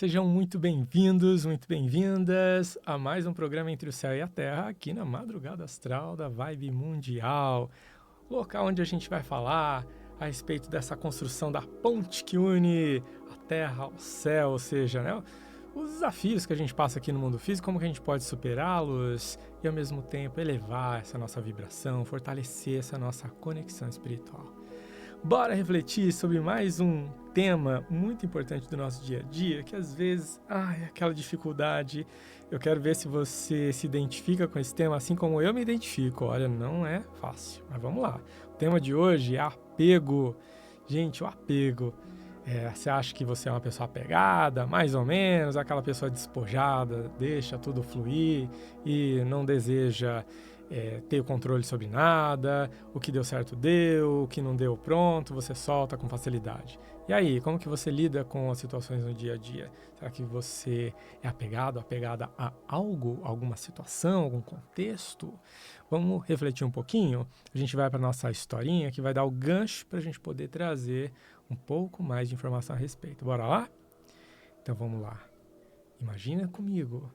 Sejam muito bem-vindos, muito bem-vindas a mais um programa Entre o Céu e a Terra, aqui na Madrugada Astral da Vibe Mundial, local onde a gente vai falar a respeito dessa construção da ponte que une a Terra ao céu, ou seja, né, os desafios que a gente passa aqui no mundo físico, como que a gente pode superá-los e ao mesmo tempo elevar essa nossa vibração, fortalecer essa nossa conexão espiritual. Bora refletir sobre mais um tema muito importante do nosso dia a dia, que às vezes, aquela dificuldade. Eu quero ver se você se identifica com esse tema, assim como eu me identifico. Olha, não é fácil, mas vamos lá. O tema de hoje é apego. Gente, o apego. Você acha que você é uma pessoa apegada, mais ou menos, aquela pessoa despojada, deixa tudo fluir e não deseja ter o controle sobre nada, o que deu certo deu, o que não deu pronto, você solta com facilidade. E aí, como que você lida com as situações no dia a dia? Será que você é apegado, apegada a algo, alguma situação, algum contexto? Vamos refletir um pouquinho? A gente vai para a nossa historinha que vai dar o gancho para a gente poder trazer um pouco mais de informação a respeito. Bora lá? Então vamos lá. Imagina comigo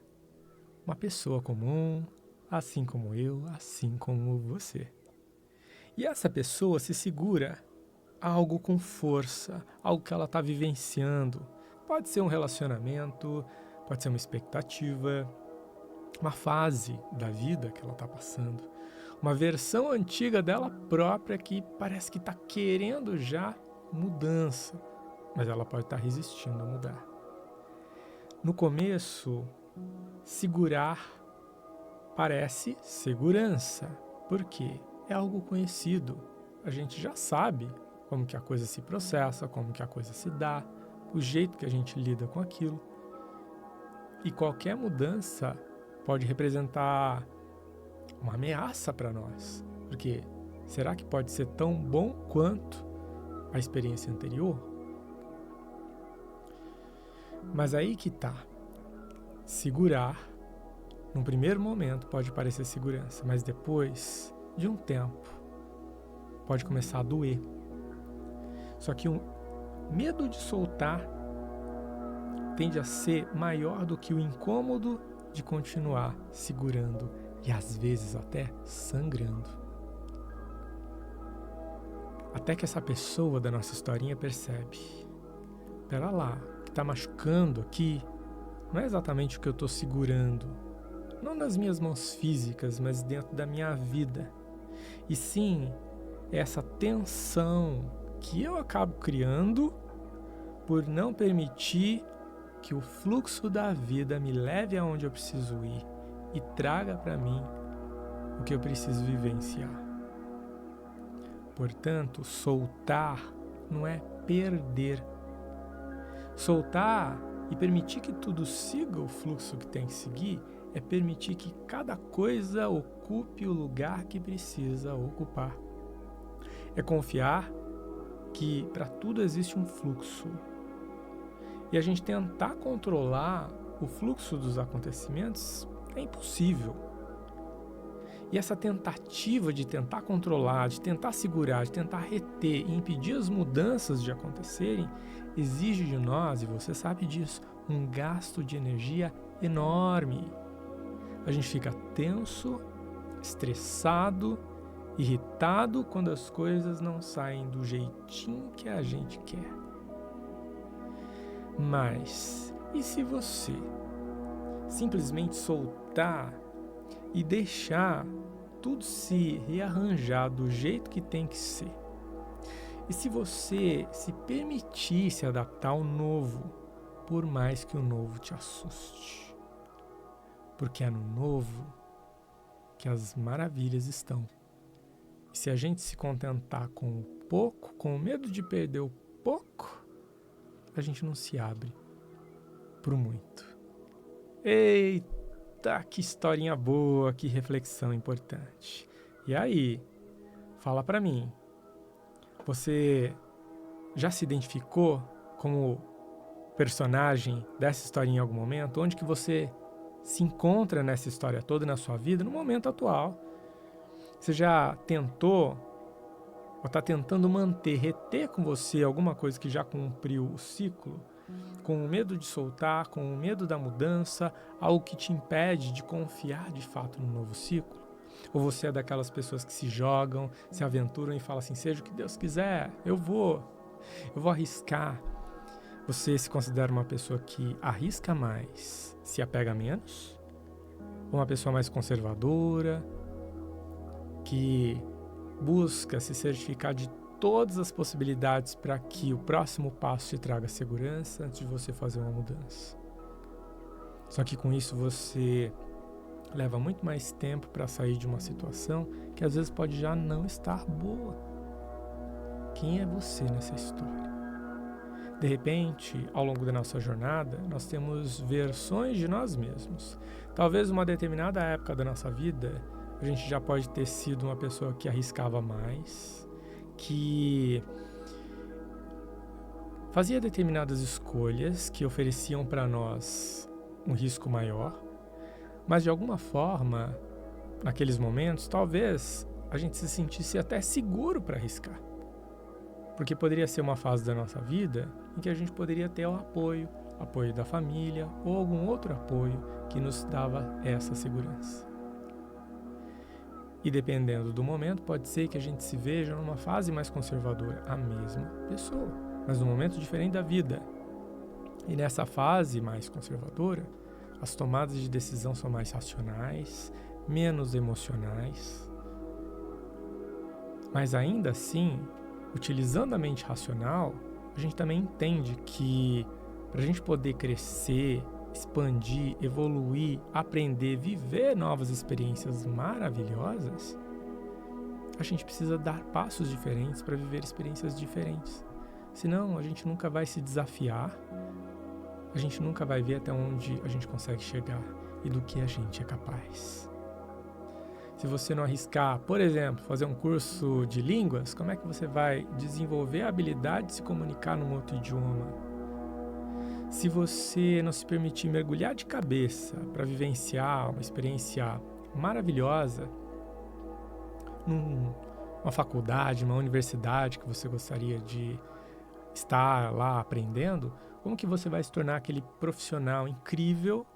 uma pessoa comum, assim como eu, assim como você. E essa pessoa se segura a algo com força, algo que ela está vivenciando. Pode ser um relacionamento, pode ser uma expectativa, uma fase da vida que ela está passando, uma versão antiga dela própria que parece que está querendo já mudança, mas ela pode estar resistindo a mudar. No começo, segurar parece segurança. Por quê? É algo conhecido. A gente já sabe como que a coisa se processa, como que a coisa se dá, o jeito que a gente lida com aquilo. E qualquer mudança pode representar uma ameaça para nós. Porque será que pode ser tão bom quanto a experiência anterior? Mas aí que tá. Segurar, num primeiro momento, pode parecer segurança, mas depois de um tempo, pode começar a doer. Só que o medo de soltar tende a ser maior do que o incômodo de continuar segurando e às vezes até sangrando. Até que essa pessoa da nossa historinha percebe: pera lá, o que está machucando aqui não é exatamente o que eu estou segurando, não nas minhas mãos físicas, mas dentro da minha vida. E sim, é essa tensão que eu acabo criando por não permitir que o fluxo da vida me leve aonde eu preciso ir e traga para mim o que eu preciso vivenciar. Portanto, soltar não é perder. Soltar e permitir que tudo siga o fluxo que tem que seguir é permitir que cada coisa ocupe o lugar que precisa ocupar. É confiar que para tudo existe um fluxo. E a gente tentar controlar o fluxo dos acontecimentos é impossível. E essa tentativa de tentar controlar, de tentar segurar, de tentar reter e impedir as mudanças de acontecerem, exige de nós, e você sabe disso, um gasto de energia enorme. A gente fica tenso, estressado, irritado quando as coisas não saem do jeitinho que a gente quer. Mas, e se você simplesmente soltar e deixar tudo se rearranjar do jeito que tem que ser? E se você se permitir se adaptar ao novo, por mais que o novo te assuste? Porque é no novo que as maravilhas estão. E se a gente se contentar com o pouco, com o medo de perder o pouco, a gente não se abre pro muito. Eita, que historinha boa, que reflexão importante. E aí, fala pra mim, você já se identificou como personagem dessa historinha em algum momento? Onde que você se encontra nessa história toda na sua vida, no momento atual? Você já tentou ou está tentando manter, reter com você alguma coisa que já cumpriu o ciclo? com o medo de soltar, com o medo da mudança, algo que te impede de confiar de fato no novo ciclo? Ou você é daquelas pessoas que se jogam, se aventuram e falam assim, seja o que Deus quiser, eu vou arriscar? Você se considera uma pessoa que arrisca mais, se apega menos? Ou uma pessoa mais conservadora, que busca se certificar de todas as possibilidades para que o próximo passo te traga segurança antes de você fazer uma mudança? Só que com isso você leva muito mais tempo para sair de uma situação que às vezes pode já não estar boa. Quem é você nessa história? De repente, ao longo da nossa jornada, nós temos versões de nós mesmos. Talvez uma determinada época da nossa vida, a gente já pode ter sido uma pessoa que arriscava mais, que fazia determinadas escolhas que ofereciam para nós um risco maior, mas de alguma forma, naqueles momentos, talvez a gente se sentisse até seguro para arriscar. Porque poderia ser uma fase da nossa vida em que a gente poderia ter o apoio da família ou algum outro apoio que nos dava essa segurança. E dependendo do momento, pode ser que a gente se veja numa fase mais conservadora, a mesma pessoa, mas num momento diferente da vida. E nessa fase mais conservadora, as tomadas de decisão são mais racionais, menos emocionais. Mas ainda assim, utilizando a mente racional, a gente também entende que para a gente poder crescer, expandir, evoluir, aprender, viver novas experiências maravilhosas, a gente precisa dar passos diferentes para viver experiências diferentes. Senão, a gente nunca vai se desafiar, a gente nunca vai ver até onde a gente consegue chegar e do que a gente é capaz. Se você não arriscar, por exemplo, fazer um curso de línguas, como é que você vai desenvolver a habilidade de se comunicar num outro idioma? Se você não se permitir mergulhar de cabeça para vivenciar uma experiência maravilhosa numa faculdade, numa universidade que você gostaria de estar lá aprendendo, como que você vai se tornar aquele profissional incrível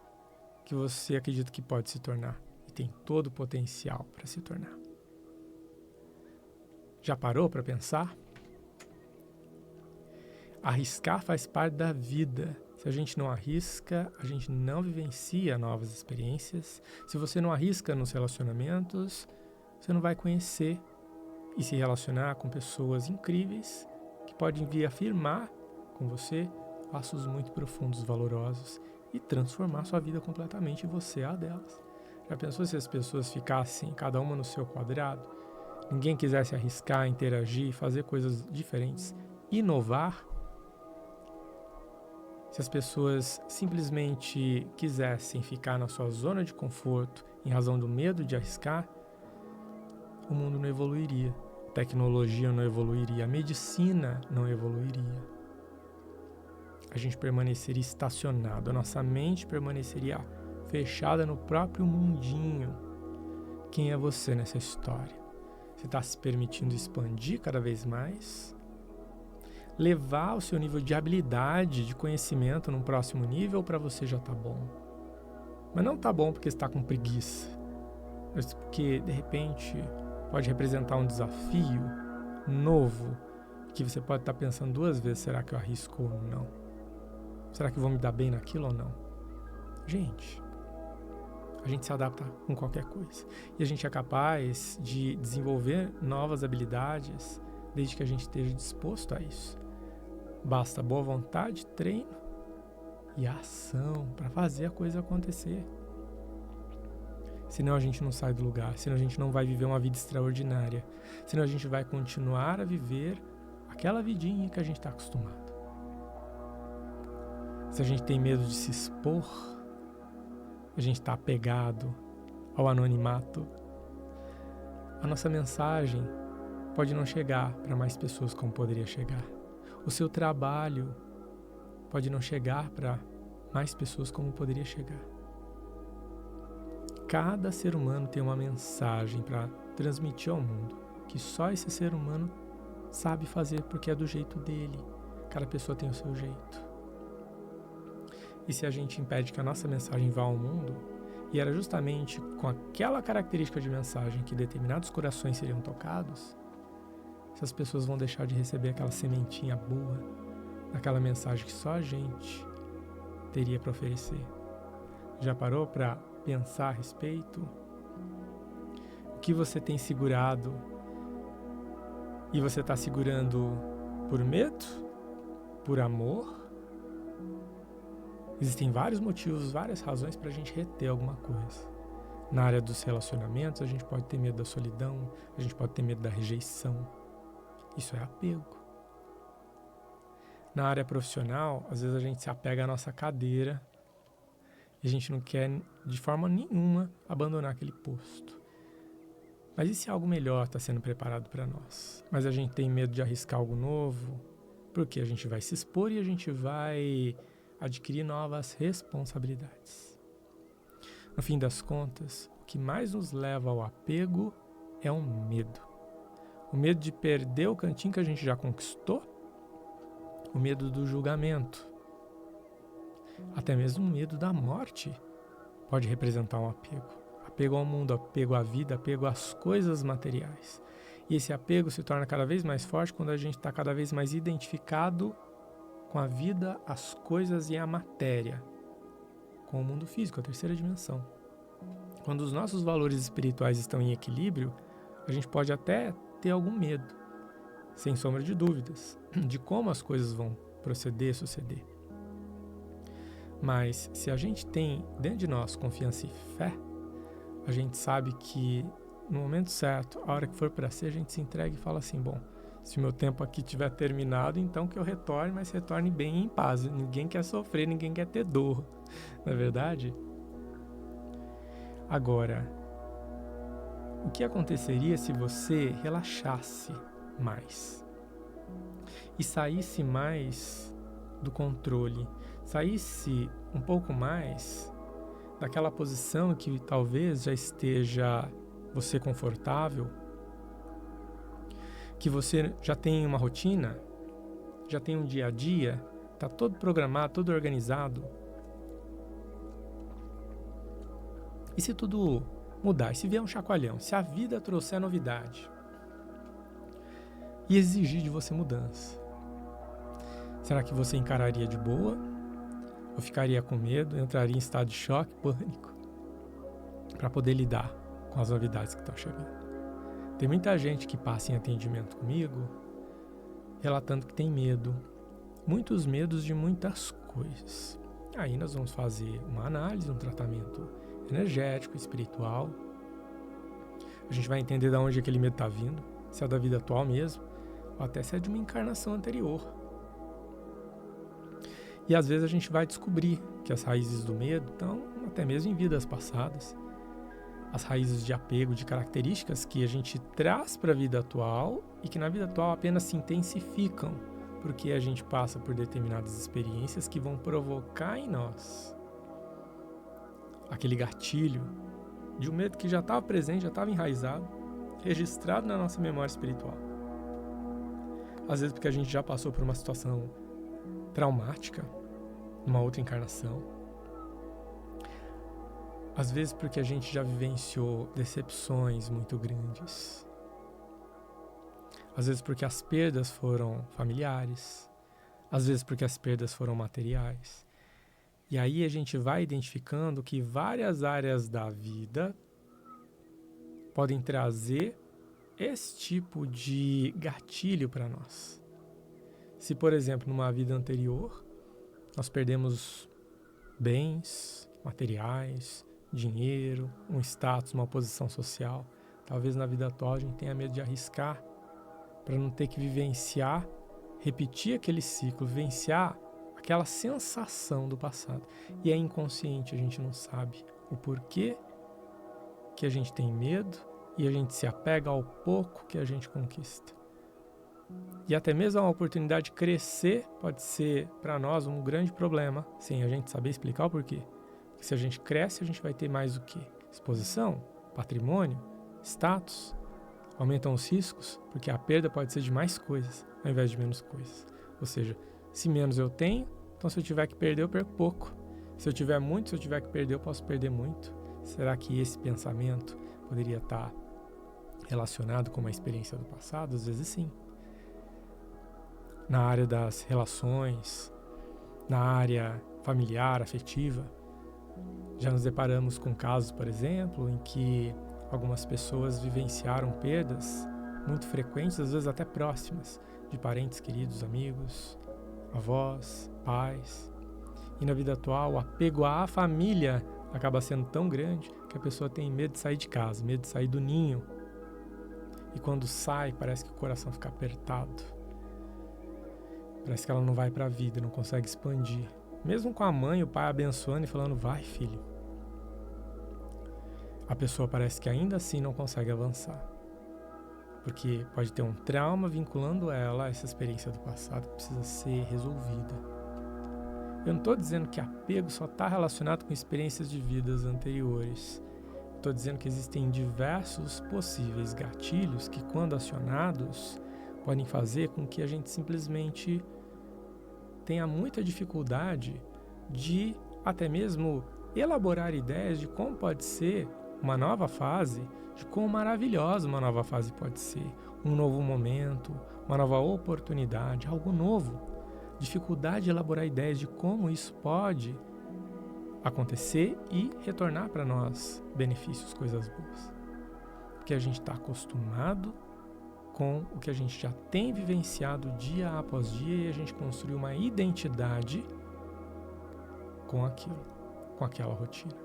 que você acredita que pode se tornar? Tem todo o potencial para se tornar. Já parou para pensar? Arriscar faz parte da vida. Se a gente não arrisca, a gente não vivencia novas experiências. Se você não arrisca nos relacionamentos, você não vai conhecer e se relacionar com pessoas incríveis que podem vir afirmar com você laços muito profundos, valorosos e transformar sua vida completamente e você a delas. Já pensou se as pessoas ficassem cada uma no seu quadrado? Ninguém quisesse arriscar, interagir, fazer coisas diferentes, inovar? Se as pessoas simplesmente quisessem ficar na sua zona de conforto em razão do medo de arriscar, o mundo não evoluiria, a tecnologia não evoluiria, a medicina não evoluiria. A gente permaneceria estacionado, a nossa mente permaneceria fechada no próprio mundinho. Quem é você nessa história? Você está se permitindo expandir cada vez mais? Levar o seu nível de habilidade, de conhecimento num próximo nível, para você já está bom. Mas não está bom porque está com preguiça, mas porque de repente pode representar um desafio novo que você pode estar pensando duas vezes, será que eu arrisco ou não? Será que eu vou me dar bem naquilo ou não? Gente, a gente se adapta com qualquer coisa. E a gente é capaz de desenvolver novas habilidades desde que a gente esteja disposto a isso. Basta boa vontade, treino e ação para fazer a coisa acontecer. Senão a gente não sai do lugar, senão a gente não vai viver uma vida extraordinária, senão a gente vai continuar a viver aquela vidinha que a gente está acostumado. Se a gente tem medo de se expor, a gente está apegado ao anonimato, a nossa mensagem pode não chegar para mais pessoas como poderia chegar. O seu trabalho pode não chegar para mais pessoas como poderia chegar. Cada ser humano tem uma mensagem para transmitir ao mundo, que só esse ser humano sabe fazer porque é do jeito dele. Cada pessoa tem o seu jeito. E se a gente impede que a nossa mensagem vá ao mundo, e era justamente com aquela característica de mensagem que determinados corações seriam tocados, essas pessoas vão deixar de receber aquela sementinha boa, aquela mensagem que só a gente teria para oferecer. Já parou para pensar a respeito? O que você tem segurado? E você está segurando por medo? Por amor? Existem vários motivos, várias razões para a gente reter alguma coisa. Na área dos relacionamentos, a gente pode ter medo da solidão, a gente pode ter medo da rejeição. Isso é apego. Na área profissional, às vezes a gente se apega à nossa cadeira e a gente não quer, de forma nenhuma, abandonar aquele posto. Mas e se algo melhor está sendo preparado para nós? Mas a gente tem medo de arriscar algo novo, porque a gente vai se expor e a gente vai adquirir novas responsabilidades. No fim das contas, o que mais nos leva ao apego é o medo. O medo de perder o cantinho que a gente já conquistou, o medo do julgamento, até mesmo o medo da morte pode representar um apego. Apego ao mundo, apego à vida, apego às coisas materiais. E esse apego se torna cada vez mais forte quando a gente está cada vez mais identificado com a vida, as coisas e a matéria, com o mundo físico, a terceira dimensão. Quando os nossos valores espirituais estão em equilíbrio, a gente pode até ter algum medo, sem sombra de dúvidas, de como as coisas vão proceder, suceder. Mas se a gente tem dentro de nós confiança e fé, a gente sabe que no momento certo, a hora que for para ser, a gente se entrega e fala assim, bom, se o meu tempo aqui tiver terminado, então que eu retorne, mas retorne bem e em paz. Ninguém quer sofrer, ninguém quer ter dor, não é verdade? Agora, o que aconteceria se você relaxasse mais e saísse mais do controle, saísse um pouco mais daquela posição que talvez já esteja você confortável, que você já tem uma rotina, já tem um dia a dia, está todo programado, todo organizado. E se tudo mudar, e se vier um chacoalhão, se a vida trouxer novidade e exigir de você mudança, será que você encararia de boa? Ou ficaria com medo, entraria em estado de choque, pânico, para poder lidar com as novidades que estão chegando? Tem muita gente que passa em atendimento comigo relatando que tem medo, muitos medos de muitas coisas. Aí nós vamos fazer uma análise, um tratamento energético, espiritual. A gente vai entender de onde aquele medo está vindo, se é da vida atual mesmo, ou até se é de uma encarnação anterior. E às vezes a gente vai descobrir que as raízes do medo estão até mesmo em vidas passadas. As raízes de apego, de características que a gente traz para a vida atual e que na vida atual apenas se intensificam, porque a gente passa por determinadas experiências que vão provocar em nós aquele gatilho de um medo que já estava presente, já estava enraizado, registrado na nossa memória espiritual. Às vezes porque a gente já passou por uma situação traumática, numa outra encarnação. Às vezes porque a gente já vivenciou decepções muito grandes. Às vezes porque as perdas foram familiares. Às vezes porque as perdas foram materiais. E aí a gente vai identificando que várias áreas da vida podem trazer esse tipo de gatilho para nós. Se, por exemplo, numa vida anterior, nós perdemos bens materiais, dinheiro, um status, uma posição social, talvez na vida atual a gente tenha medo de arriscar para não ter que vivenciar, repetir aquele ciclo, vivenciar aquela sensação do passado. E é inconsciente, a gente não sabe o porquê que a gente tem medo e a gente se apega ao pouco que a gente conquista. E até mesmo a oportunidade de crescer pode ser para nós um grande problema, sem a gente saber explicar o porquê. Porque se a gente cresce, a gente vai ter mais o quê? Exposição, patrimônio, status. Aumentam os riscos, porque a perda pode ser de mais coisas, ao invés de menos coisas. Ou seja, se menos eu tenho, então se eu tiver que perder, eu perco pouco. Se eu tiver muito, se eu tiver que perder, eu posso perder muito. Será que esse pensamento poderia estar relacionado com uma experiência do passado? Às vezes sim. Na área das relações, na área familiar, afetiva, já nos deparamos com casos, por exemplo, em que algumas pessoas vivenciaram perdas muito frequentes, às vezes até próximas, de parentes queridos, amigos, avós, pais. E na vida atual, o apego à família acaba sendo tão grande que a pessoa tem medo de sair de casa, medo de sair do ninho. E quando sai, parece que o coração fica apertado. Parece que ela não vai para a vida, não consegue expandir. Mesmo com a mãe e o pai abençoando e falando, vai filho. A pessoa parece que ainda assim não consegue avançar. Porque pode ter um trauma vinculando ela a essa experiência do passado que precisa ser resolvida. Eu não estou dizendo que apego só está relacionado com experiências de vidas anteriores. Estou dizendo que existem diversos possíveis gatilhos que, quando acionados, podem fazer com que a gente simplesmente tenha muita dificuldade de até mesmo elaborar ideias de como pode ser uma nova fase, de quão maravilhosa uma nova fase pode ser, um novo momento, uma nova oportunidade, algo novo. Dificuldade de elaborar ideias de como isso pode acontecer e retornar para nós benefícios, coisas boas. Porque a gente está acostumado com o que a gente já tem vivenciado dia após dia e a gente construiu uma identidade com aquilo, com aquela rotina.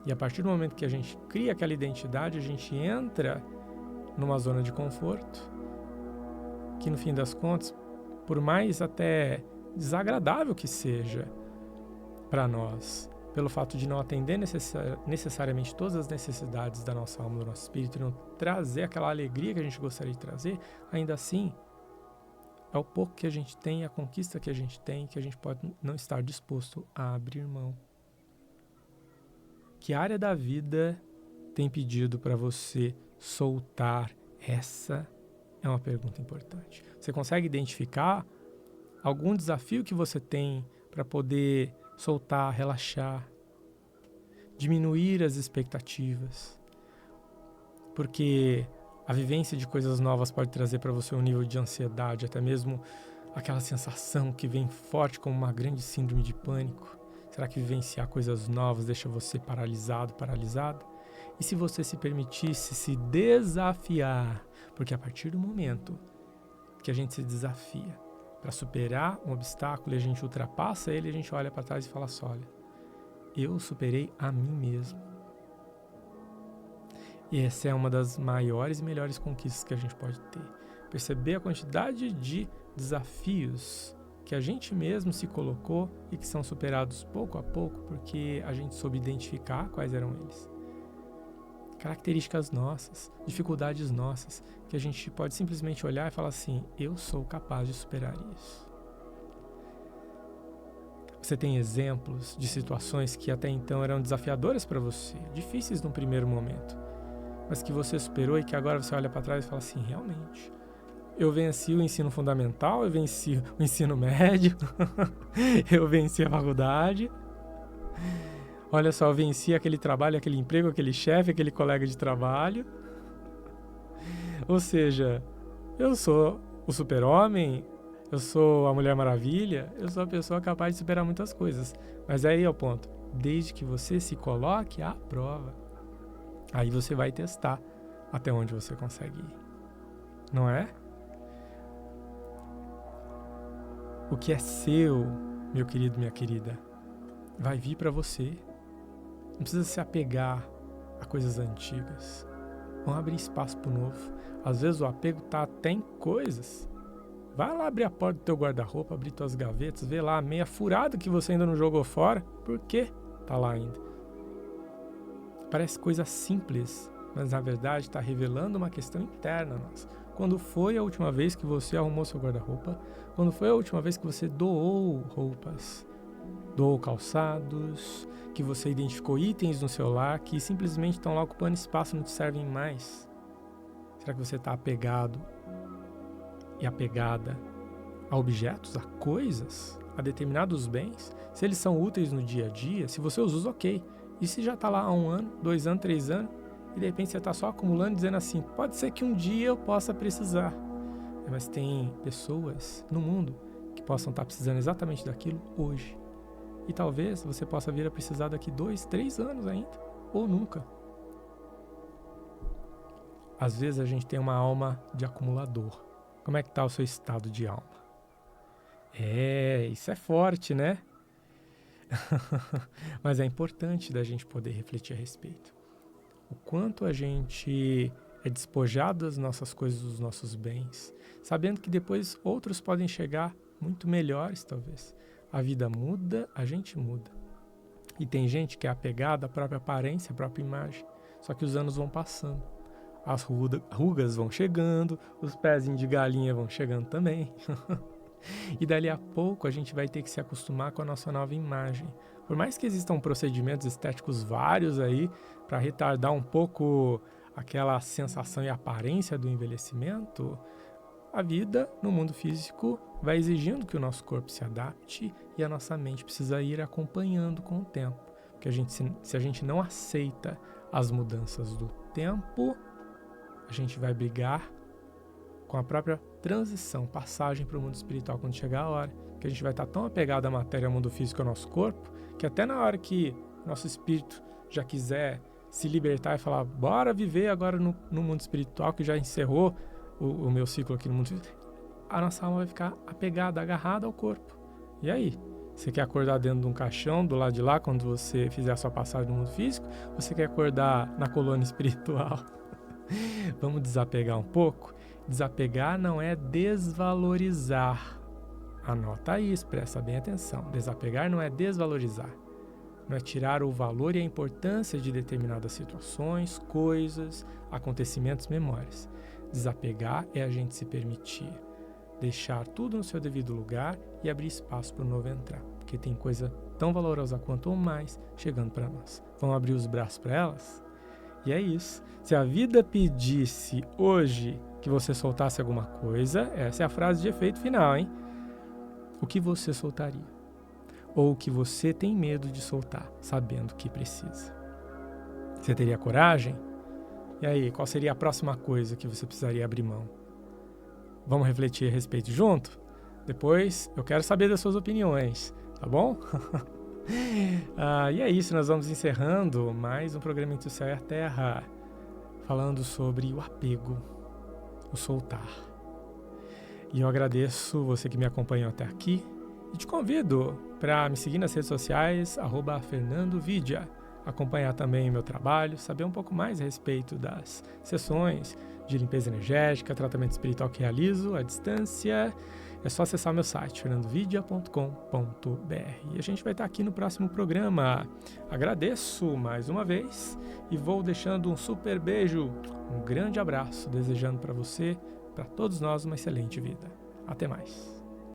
E a partir do momento que a gente cria aquela identidade, a gente entra numa zona de conforto que, no fim das contas, por mais até desagradável que seja para nós, pelo fato de não atender necessariamente todas as necessidades da nossa alma, do nosso espírito, e não trazer aquela alegria que a gente gostaria de trazer, ainda assim, é o pouco que a gente tem, a conquista que a gente pode não estar disposto a abrir mão. Que área da vida tem pedido para você soltar? Essa é uma pergunta importante. Você consegue identificar algum desafio que você tem para poder soltar, relaxar, diminuir as expectativas? Porque a vivência de coisas novas pode trazer para você um nível de ansiedade, até mesmo aquela sensação que vem forte como uma grande síndrome de pânico. Será que vivenciar coisas novas deixa você paralisado, paralisada? E se você se permitisse se desafiar? Porque a partir do momento que a gente se desafia para superar um obstáculo e a gente ultrapassa ele, a gente olha para trás e fala assim, olha, eu superei a mim mesmo. E essa é uma das maiores e melhores conquistas que a gente pode ter. Perceber a quantidade de desafios que a gente mesmo se colocou e que são superados pouco a pouco porque a gente soube identificar quais eram eles. Características nossas, dificuldades nossas, que a gente pode simplesmente olhar e falar assim, eu sou capaz de superar isso. Você tem exemplos de situações que até então eram desafiadoras para você, difíceis num primeiro momento, mas que você superou e que agora você olha para trás e fala assim, realmente, eu venci o ensino fundamental, eu venci o ensino médio, eu venci a faculdade. Olha só, eu venci aquele trabalho, aquele emprego, aquele chefe, aquele colega de trabalho. Ou seja, eu sou o super-homem, eu sou a Mulher Maravilha, eu sou a pessoa capaz de superar muitas coisas. Mas aí é o ponto, desde que você se coloque à prova, aí você vai testar até onde você consegue ir. Não é? O que é seu, meu querido, minha querida, vai vir para você. Não precisa se apegar a coisas antigas. Vamos abrir espaço para o novo. Às vezes o apego está até em coisas. Vai lá abrir a porta do teu guarda-roupa, abrir tuas gavetas, vê lá a meia furada que você ainda não jogou fora. Por quê? Tá lá ainda. Parece coisa simples, mas na verdade está revelando uma questão interna nossa. Quando foi a última vez que você arrumou seu guarda-roupa? Quando foi a última vez que você doou roupas? Doou calçados? Que você identificou itens no seu lar que simplesmente estão lá ocupando espaço e não te servem mais? Será que você está apegado e apegada a objetos, a coisas, a determinados bens, se eles são úteis no dia a dia, se você os usa, ok. E se já está lá há 1 ano, 2 anos, 3 anos, e de repente você está só acumulando, dizendo assim, pode ser que um dia eu possa precisar. Mas tem pessoas no mundo que possam estar precisando exatamente daquilo hoje. E talvez você possa vir a precisar daqui 2, 3 anos ainda, ou nunca. Às vezes a gente tem uma alma de acumulador. Como é que está o seu estado de alma? Isso é forte, né? Mas é importante da gente poder refletir a respeito. O quanto a gente é despojado das nossas coisas, dos nossos bens, sabendo que depois outros podem chegar muito melhores, talvez. A vida muda, a gente muda. E tem gente que é apegada à própria aparência, à própria imagem. Só que os anos vão passando. As rugas vão chegando, os pezinhos de galinha vão chegando também. E dali a pouco a gente vai ter que se acostumar com a nossa nova imagem. Por mais que existam procedimentos estéticos vários aí para retardar um pouco aquela sensação e aparência do envelhecimento, a vida no mundo físico vai exigindo que o nosso corpo se adapte e a nossa mente precisa ir acompanhando com o tempo. Porque se a gente não aceita as mudanças do tempo, a gente vai brigar com a própria transição, passagem para o mundo espiritual quando chegar a hora. Que a gente vai estar tão apegado à matéria, ao mundo físico, ao nosso corpo, que até na hora que nosso espírito já quiser se libertar e falar, bora viver agora no mundo espiritual, que já encerrou o meu ciclo aqui no mundo físico, a nossa alma vai ficar apegada, agarrada ao corpo. E aí? Você quer acordar dentro de um caixão, do lado de lá, quando você fizer a sua passagem no mundo físico? Ou você quer acordar na colônia espiritual? Vamos desapegar um pouco? Desapegar não é desvalorizar. Anota isso, presta bem atenção. Desapegar não é desvalorizar. Não é tirar o valor e a importância de determinadas situações, coisas, acontecimentos, memórias. Desapegar é a gente se permitir deixar tudo no seu devido lugar e abrir espaço para o novo entrar. Porque tem coisa tão valorosa quanto ou mais chegando para nós. Vamos abrir os braços para elas? E é isso. Se a vida pedisse hoje que você soltasse alguma coisa, essa é a frase de efeito final, hein? O que você soltaria? Ou o que você tem medo de soltar, sabendo que precisa? Você teria coragem? E aí, qual seria a próxima coisa que você precisaria abrir mão? Vamos refletir a respeito junto? Depois eu quero saber das suas opiniões, tá bom? E é isso, nós vamos encerrando mais um programa Entre o Céu e a Terra, falando sobre o apego, o soltar. E eu agradeço você que me acompanhou até aqui e te convido para me seguir nas redes sociais, @FernandoVidia, acompanhar também o meu trabalho, saber um pouco mais a respeito das sessões de limpeza energética, tratamento espiritual que realizo à distância. É só acessar o meu site, fernandovidia.com.br. E a gente vai estar aqui no próximo programa. Agradeço mais uma vez e vou deixando um super beijo, um grande abraço, desejando para você, para todos nós, uma excelente vida. Até mais.